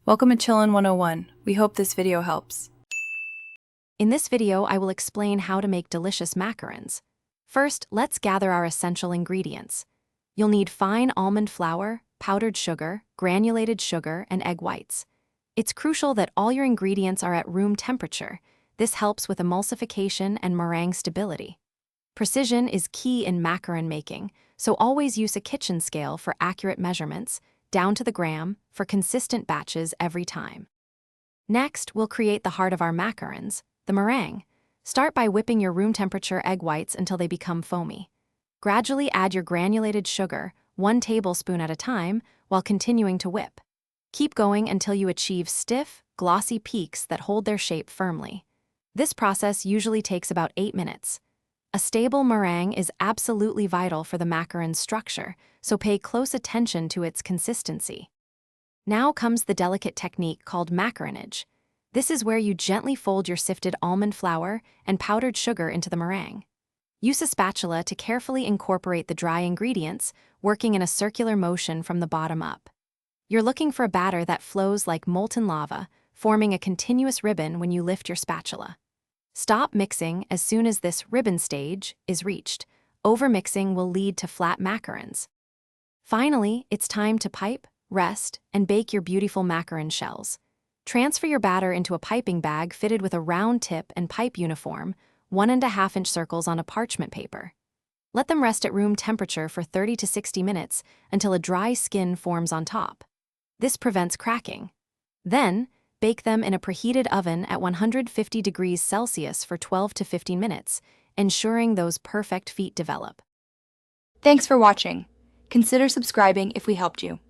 Welcome to Chillin' 101. We hope this video helps. In this video, I will explain how to make delicious macarons. First, let's gather our essential ingredients. You'll need fine almond flour, powdered sugar, granulated sugar, and egg whites. It's crucial that all your ingredients are at room temperature. This helps with emulsification and meringue stability. Precision is key in macaron making, so always use a kitchen scale for accurate measurements, down to the gram, for consistent batches every time. Next, we'll create the heart of our macarons, the meringue. Start by whipping your room temperature egg whites until they become foamy. Gradually add your granulated sugar, 1 tablespoon at a time, while continuing to whip. Keep going until you achieve stiff, glossy peaks that hold their shape firmly. This process usually takes about 8 minutes. A stable meringue is absolutely vital for the macaron's structure, so pay close attention to its consistency. Now comes the delicate technique called macaronage. This is where you gently fold your sifted almond flour and powdered sugar into the meringue. Use a spatula to carefully incorporate the dry ingredients, working in a circular motion from the bottom up. You're looking for a batter that flows like molten lava, forming a continuous ribbon when you lift your spatula. Stop mixing as soon as this ribbon stage is reached. Overmixing will lead to flat macarons. Finally, it's time to pipe, rest, and bake your beautiful macaron shells. Transfer your batter into a piping bag fitted with a round tip and pipe uniform, 1.5-inch circles on a parchment paper. Let them rest at room temperature for 30 to 60 minutes until a dry skin forms on top. This prevents cracking. Then, bake them in a preheated oven at 150 degrees Celsius for 12 to 15 minutes, ensuring those perfect feet develop. Thanks for watching. Consider subscribing if we helped you.